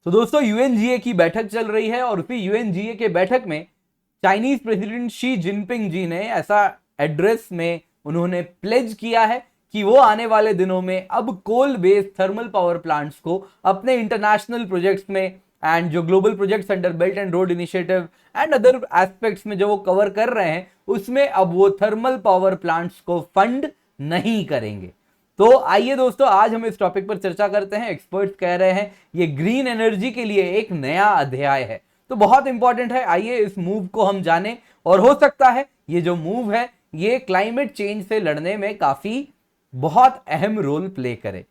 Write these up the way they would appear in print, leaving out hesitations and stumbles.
तो दोस्तों यूएनजीए की बैठक चल रही है और उसी यूएनजीए के बैठक में चाइनीज प्रेसिडेंट शी जिनपिंग जी ने ऐसा एड्रेस में उन्होंने प्लेज किया है कि वो आने वाले दिनों में अब coal based thermal power plants को अपने इंटरनेशनल प्रोजेक्ट्स में एंड जो global projects under belt and road initiative and other aspects में जो वो कवर कर रहे हैं उसमें अब वो थर्मल पावर प्लांट्स को फंड नहीं करेंगे। तो आइए दोस्तों आज हम इस टॉपिक पर चर्चा करते हैं। एक्सपर्ट्स कह रहे हैं ये ग्रीन एनर्जी के लिए एक नया अध्याय है, तो बहुत इंपॉर्टेंट है। आइए इस मूव को हम जाने और हो सकता है ये जो मूव है ये क्लाइमेट चेंज से लड़ने में काफी बहुत अहम रोल प्ले करे।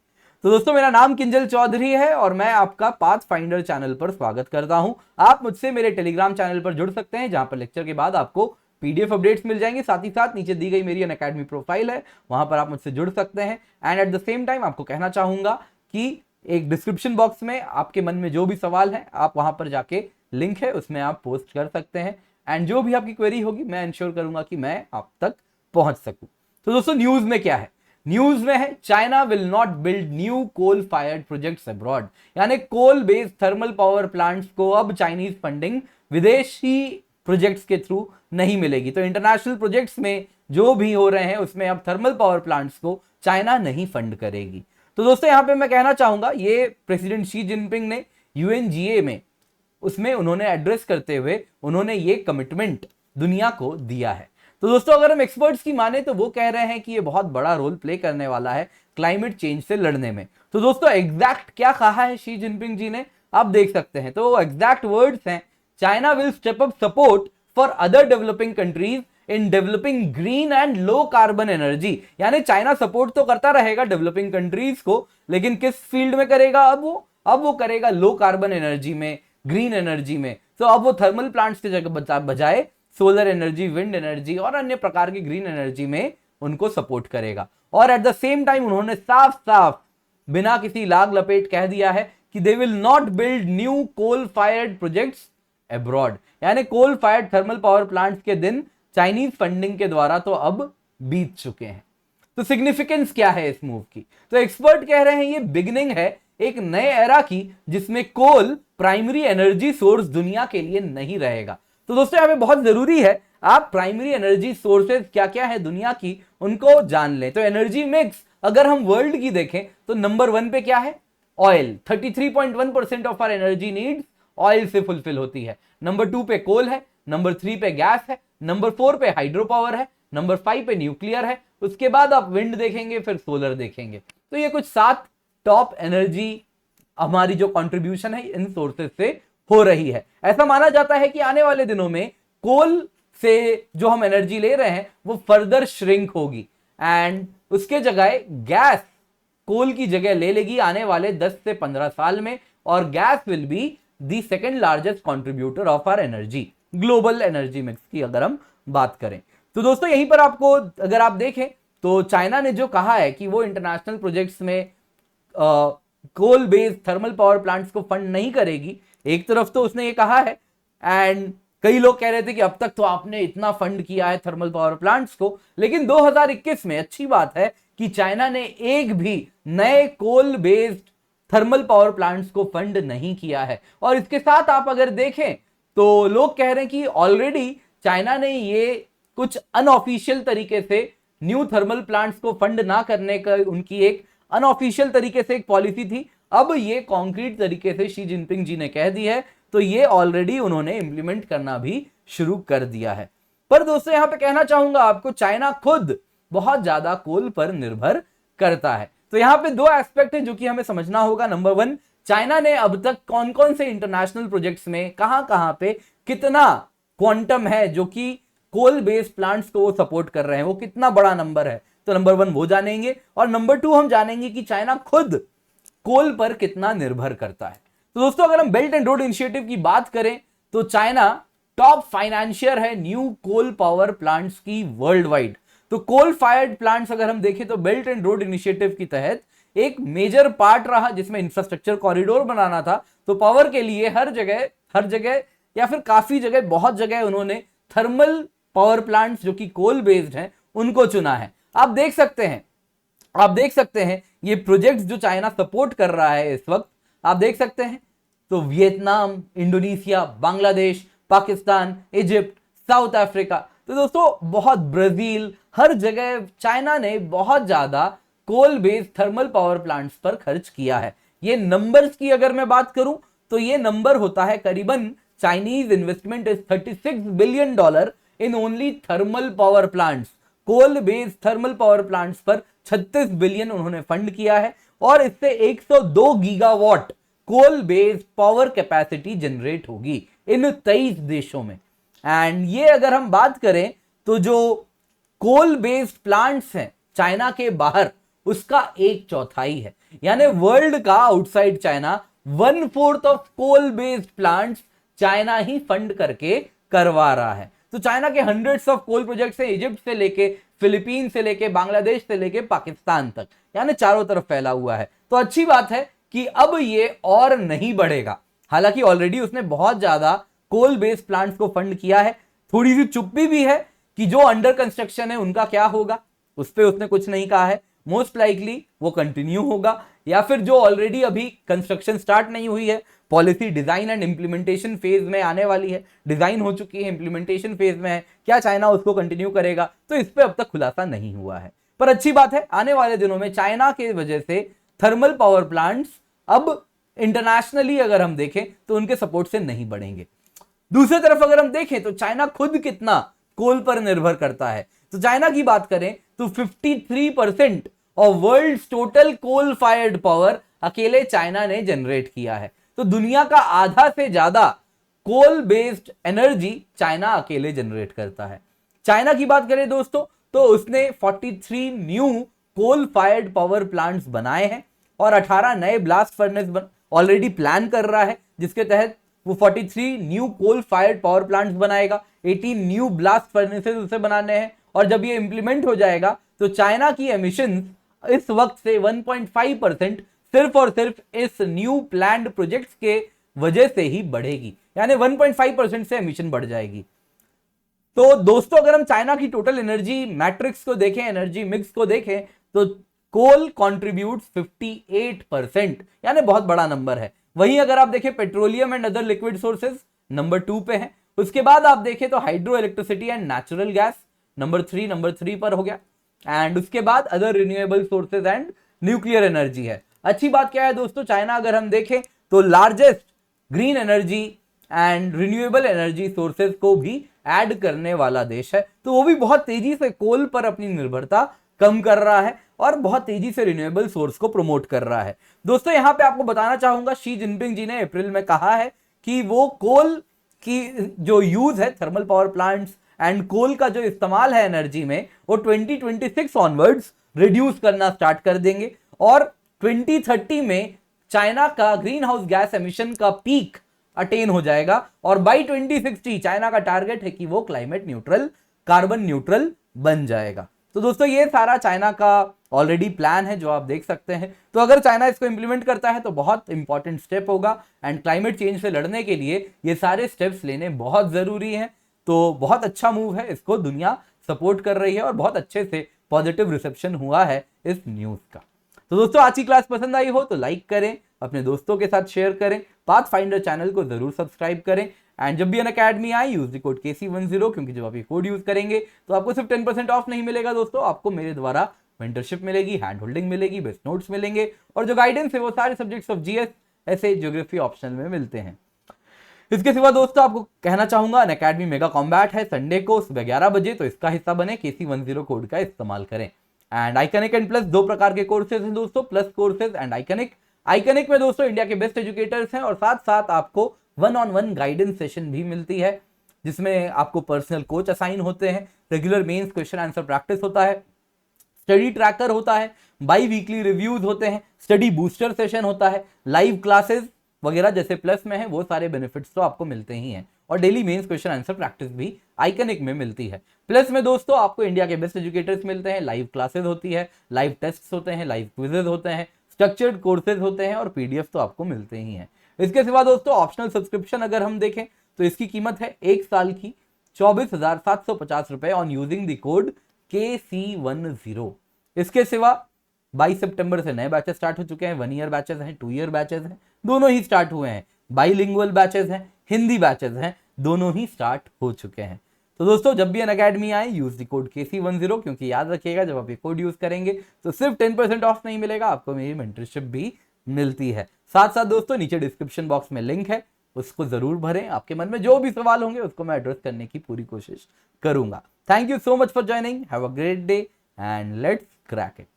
तो दोस्तों मेरा नाम किंजल चौधरी है और मैं आपका पाथ फाइंडर चैनल पर स्वागत करता हूं। आप मुझसे मेरे टेलीग्राम चैनल पर जुड़ सकते हैं जहां पर लेक्चर के बाद आपको पीडीएफ अपडेट्स मिल जाएंगे। साथ ही साथ नीचे दी गई मेरी अनअकैडमी प्रोफाइल है, वहां पर आप मुझसे जुड़ सकते हैं। And at the same time आपको कहना चाहूंगा कि एक डिस्क्रिप्शन बॉक्स में आपके मन में जो भी सवाल है आप वहां पर जाके लिंक है उसमें आप पोस्ट कर सकते हैं एंड जो भी आपकी क्वेरी होगी मैं इंश्योर करूंगा कि मैं आप तक पहुंच सकूं। तो दोस्तों न्यूज में क्या है? न्यूज में है China will not build new coal fired projects abroad, यानी coal based thermal power plants को अब चाइनीज फंडिंग विदेशी प्रोजेक्ट्स के थ्रू नहीं मिलेगी। तो इंटरनेशनल प्रोजेक्ट्स में जो भी हो रहे हैं उसमें अब थर्मल पावर प्लांट्स को चाइना नहीं फंड करेगी। तो दोस्तों यहां पे मैं कहना चाहूंगा ये प्रेसिडेंट शी जिनपिंग ने यूएनजीए में उसमें उन्होंने एड्रेस करते हुए उन्होंने ये कमिटमेंट दुनिया को दिया है। तो दोस्तों अगर हम एक्सपर्ट्स की माने तो वो कह रहे हैं कि ये बहुत बड़ा रोल प्ले करने वाला है क्लाइमेट चेंज से लड़ने में। तो दोस्तों एग्जैक्ट क्या कहा है शी जिनपिंग जी ने आप देख सकते हैं। तो एग्जैक्ट वर्ड्स हैं China will step up support for other developing countries in developing green and low carbon energy, यानी चाइना सपोर्ट तो करता रहेगा डेवलपिंग कंट्रीज को, लेकिन किस फील्ड में करेगा? अब वो करेगा लो कार्बन एनर्जी में, ग्रीन एनर्जी में। तो अब वो थर्मल प्लांट्स की जगह बजाय सोलर एनर्जी, विंड एनर्जी और अन्य प्रकार की ग्रीन एनर्जी में उनको सपोर्ट करेगा। और एट द सेम टाइम उन्होंने साफ साफ बिना किसी लाग लपेट कह दिया है कि they will not build new coal fired projects abroad, यानी coal fired thermal power plants के दिन चाइनीज फंडिंग के द्वारा तो अब बीत चुके हैं। तो सिग्निफिकेंस क्या है इस मूव की? तो एक्सपर्ट कह रहे हैं ये बिगिनिंग है एक नए एरा की जिसमें कोल प्राइमरी एनर्जी सोर्स दुनिया के लिए नहीं रहेगा। तो दोस्तों यहां पे बहुत जरूरी है आप प्राइमरी एनर्जी सोर्सेज क्या क्या है दुनिया की उनको जान लें। तो एनर्जी मिक्स अगर हम वर्ल्ड की देखें तो नंबर 1 पे क्या है? Oil. 33.1% of our energy needs oil से फुलफिल होती है। नंबर 2 पे कोल है, नंबर 3 पे गैस है, नंबर 4 पे हाइड्रो पावर है, नंबर 5 पे न्यूक्लियर है, उसके बाद आप विंड देखेंगे, फिर सोलर देखेंगे। तो ये कुछ 7 टॉप एनर्जी हमारी जो कंट्रीब्यूशन है इन सोर्सेज से हो रही है। ऐसा माना जाता है कि आने वाले दिनों में कोल से जो हम एनर्जी ले रहे हैं वो फर्दर श्रिंक होगी एंड उसके जगह गैस कोल की जगह ले लेगी आने वाले 10 से 15 साल में, और gas will be the second largest contributor of our energy, global energy mix की अगर हम बात करें। तो दोस्तों यहीं पर आपको अगर आप देखें तो चाइना ने जो कहा है कि वो इंटरनेशनल प्रोजेक्ट्स में coal based thermal power plants को फंड नहीं करेगी, एक तरफ तो उसने ये कहा है एंड कई लोग कह रहे थे कि अब तक तो आपने इतना फंड किया है थर्मल पावर प्लांट्स को, लेकिन 2021 में अच्छी बात है कि चाइना ने एक भी नए coal based thermal power plants को फंड नहीं किया है। और इसके साथ आप अगर देखें तो लोग कह रहे हैं कि ऑलरेडी चाइना ने ये कुछ अनऑफिशियल तरीके से न्यू थर्मल प्लांट्स को फंड ना करने का उनकी एक अनऑफिशियल तरीके से एक पॉलिसी थी, अब ये कॉन्क्रीट तरीके से शी जिनपिंग जी ने कह दी है, तो ये ऑलरेडी उन्होंने इंप्लीमेंट करना भी शुरू कर दिया है। पर दोस्तों यहां पे कहना चाहूंगा आपको चाइना खुद बहुत ज्यादा कोल पर निर्भर करता है। तो यहां पे 2 एस्पेक्ट है जो कि हमें समझना होगा। नंबर 1, चाइना ने अब तक कौन कौन से इंटरनेशनल प्रोजेक्ट्स में कहां पे कितना क्वांटम है जो कि कोल बेस्ड प्लांट्स को वो सपोर्ट कर रहे हैं, वो कितना बड़ा नंबर है। तो नंबर 1 वो जानेंगे और नंबर 2 हम जानेंगे कि चाइना खुद कोल पर कितना निर्भर करता है। तो दोस्तों अगर हम बेल्ट एंड रोड इनिशिएटिव की बात करें तो चाइना टॉप फाइनेंशियर है न्यू कोल पावर प्लांट्स की वर्ल्ड वाइड। तो कोल फायर्ड प्लांट्स अगर हम देखें तो बेल्ट एंड रोड इनिशिएटिव के तहत एक मेजर पार्ट रहा जिसमें इंफ्रास्ट्रक्चर कॉरिडोर बनाना था। तो पावर के लिए हर जगह या फिर काफी जगह, बहुत जगह उन्होंने थर्मल पावर प्लांट्स जो कि कोल बेस्ड हैं उनको चुना है। आप देख सकते हैं ये प्रोजेक्ट्स जो चाइना सपोर्ट कर रहा है इस वक्त, आप देख सकते हैं तो Vietnam, Indonesia, Bangladesh, Pakistan, Egypt, south Africa, तो दोस्तों बहुत, ब्राजील, हर जगह चाइना ने बहुत ज्यादा coal based thermal power plants पर खर्च किया है। ये नंबर्स की अगर मैं बात करूं तो ये नंबर होता है करीबन, Chinese investment is $36 billion in only thermal power plants. Coal based thermal power plants पर 36 बिलियन उन्होंने फंड किया है और इससे 102 gigawatt coal based power capacity generate होगी इन 23 देशों में। एंड ये अगर हम बात करें तो जो कोल बेस्ड प्लांट्स हैं चाइना के बाहर, उसका 1/4 है, यानी वर्ल्ड का outside China 1/4 of coal based plants China ही फंड करके करवा रहा है। तो चाइना के हंड्रेड्स ऑफ कोल प्रोजेक्ट्स हैं, इजिप्ट से लेके, फिलीपीन से लेके, बांग्लादेश से लेके पाकिस्तान तक, यानी चारों तरफ फैला हुआ है। तो अच्छी बात है कि अब ये और नहीं बढ़ेगा। हालांकि ऑलरेडी उसने बहुत ज्यादा कोल बेस्ड प्लांट्स को फंड किया है। थोड़ी सी चुप्पी भी है कि जो अंडर कंस्ट्रक्शन है उनका क्या होगा, उस पर उसने कुछ नहीं कहा है। मोस्ट लाइकली वो कंटिन्यू होगा, या फिर जो ऑलरेडी अभी कंस्ट्रक्शन स्टार्ट नहीं हुई है, policy design and implementation phase में आने वाली है, डिजाइन हो चुकी है, इंप्लीमेंटेशन फेज में है, क्या चाइना उसको कंटिन्यू करेगा, तो इस पर अब तक खुलासा नहीं हुआ है। पर अच्छी बात है, आने वाले दिनों में चाइना के वजह से थर्मल पावर प्लांट्स अब इंटरनेशनली अगर हम देखें तो उनके सपोर्ट से नहीं बढ़ेंगे। दूसरी तरफ अगर हम देखें तो चाइना खुद कितना कोल पर निर्भर करता है, तो चाइना की बात करें तो 53% of world total coal fired power अकेले चाइना ने जनरेट किया है। तो दुनिया का आधा से ज्यादा कोल बेस्ड एनर्जी चाइना अकेले जनरेट करता है। चाइना की बात करें दोस्तों तो उसने 43 new coal fired power plants बनाए हैं और 18 नए ब्लास्ट फर्नेस ऑलरेडी प्लान कर रहा है, जिसके तहत वो 43 new coal fired power plants बनाएगा, 18 न्यू ब्लास्ट फर्नेसेस उसे बनाने हैं। और जब ये इंप्लीमेंट हो जाएगा तो चाइना की एमिशन इस वक्त से 1.5% सिर्फ और सिर्फ इस न्यू प्लान्ड प्रोजेक्ट्स के वजह से ही बढ़ेगी, यानी 1.5% से एमिशन बढ़ जाएगी। तो दोस्तों अगर हम चाइना की टोटल एनर्जी मैट्रिक्स को देखें, एनर्जी मिक्स को देखें, तो कोल कॉन्ट्रीब्यूट 58%, यानी बहुत बड़ा नंबर है। वहीं अगर आप देखें petroleum and other liquid sources number 2 पे है। उसके बाद आप देखें तो hydro electricity and natural gas number 3 पर हो गया। एंड उसके बाद other renewable sources and nuclear energy है। अच्छी बात क्या है दोस्तों, चाइना अगर हम देखें तो largest green energy and renewable energy sources को भी ऐड करने वाला देश है। तो वो भी बहुत तेजी से कोल पर अपनी निर्भरता कम कर रहा है और बहुत तेजी से रिन्यूएबल सोर्स को प्रमोट कर रहा है। दोस्तों यहां पे आपको बताना चाहूंगा, शी जिनपिंग जी ने अप्रैल में कहा है कि वो कोल की जो यूज है, thermal power plants and coal का जो इस्तेमाल है एनर्जी में, वो 2026 ऑनवर्ड्स रिड्यूस करना स्टार्ट कर देंगे और 2030 में चाइना का ग्रीन हाउस गैस एमिशन का पीक अटेन हो जाएगा और बाई 2060 चाइना का टारगेट है कि वो क्लाइमेट न्यूट्रल, कार्बन न्यूट्रल बन जाएगा। तो दोस्तों ये सारा चाइना का ऑलरेडी प्लान है जो आप देख सकते हैं। तो अगर चाइना इसको इंप्लीमेंट करता है तो बहुत इंपॉर्टेंट स्टेप होगा एंड क्लाइमेट चेंज से लड़ने के लिए ये सारे स्टेप्स लेने बहुत जरूरी हैं। तो बहुत अच्छा मूव है, इसको दुनिया सपोर्ट कर रही है और बहुत अच्छे से पॉजिटिव रिसेप्शन हुआ है इस न्यूज का। तो दोस्तों आज की क्लास पसंद आई हो तो लाइक करें, अपने दोस्तों के साथ शेयर करें, पाथफाइंडर चैनल को जरूर सब्सक्राइब करें एंड जब भी अनअकैडमी आए यूज द कोड KC10, क्योंकि जब आप ये कोड यूज करेंगे तो आपको सिर्फ 10% ऑफ नहीं मिलेगा दोस्तों, आपको मेरे द्वारा मेंटरशिप मिलेगी, हैंड होल्डिंग मिलेगी, बेस्ट नोट्स मिलेंगे और जो गाइडेंस है वो सारे सब्जेक्ट्स ऑफ GS, ऐसे ज्योग्राफी ऑप्शनल में मिलते हैं। इसके सिवा दोस्तों आपको कहना चाहूंगा अनअकैडमी मेगा कॉम्बैट है संडे को सुबह 11 बजे, तो इसका हिस्सा बने, KC10 कोड का इस्तेमाल करें। एंड आइकनिक एंड प्लस 2 प्रकार के कोर्सेज हैं दोस्तों, plus courses and iconic. Iconic में दोस्तों इंडिया के बेस्ट एजुकेटर्स हैं और साथ साथ आपको 1-on-1 गाइडेंस सेशन भी मिलती है, जिसमें आपको पर्सनल कोच असाइन होते हैं, regular mains question answer practice होता है, स्टडी ट्रैकर होता है, बाई वीकली रिव्यूज होते हैं, स्टडी बूस्टर सेशन होता है, लाइव क्लासेस वगैरह जैसे प्लस में है वो सारे बेनिफिट्स तो आपको मिलते ही हैं और daily mains question answer practice भी आइकनिक में मिलती है। प्लस में दोस्तों आपको इंडिया के बेस्ट एजुकेटर्स मिलते हैं, लाइव क्लासेस होती है, लाइव टेस्ट्स होते हैं, लाइव क्विजेज होते हैं, स्ट्रक्चर्ड कोर्सेज होते हैं और PDF तो आपको मिलते ही हैं। इसके सिवा दोस्तों ऑप्शनल सब्सक्रिप्शन अगर हम देखें तो इसकी कीमत है 1 साल की 24,750 रुपए on using the code KC10। इसके सिवा 22 सितंबर से नए बैचेस स्टार्ट हो चुके हैं, 1 ईयर बैचेस हैं, 2 ईयर बैचेस हैं, दोनों ही स्टार्ट हुए हैं। बाईलिंगुअल बैचेस हैं, हिंदी बैचेस हैं, दोनों ही स्टार्ट हो चुके हैं। तो दोस्तों जब भी अनअकैडमी आए यूज द कोड KC10, क्योंकि याद रखिएगा जब आप ये कोड यूज करेंगे तो सिर्फ 10% ऑफ नहीं मिलेगा, आपको मेरी मेंटरशिप भी मिलती है। साथ साथ दोस्तों नीचे डिस्क्रिप्शन बॉक्स में लिंक है, उसको जरूर भरें। आपके मन में जो भी सवाल होंगे उसको मैं एड्रेस करने की पूरी कोशिश करूंगा। Thank you so much for joining, have a great day and let's crack it.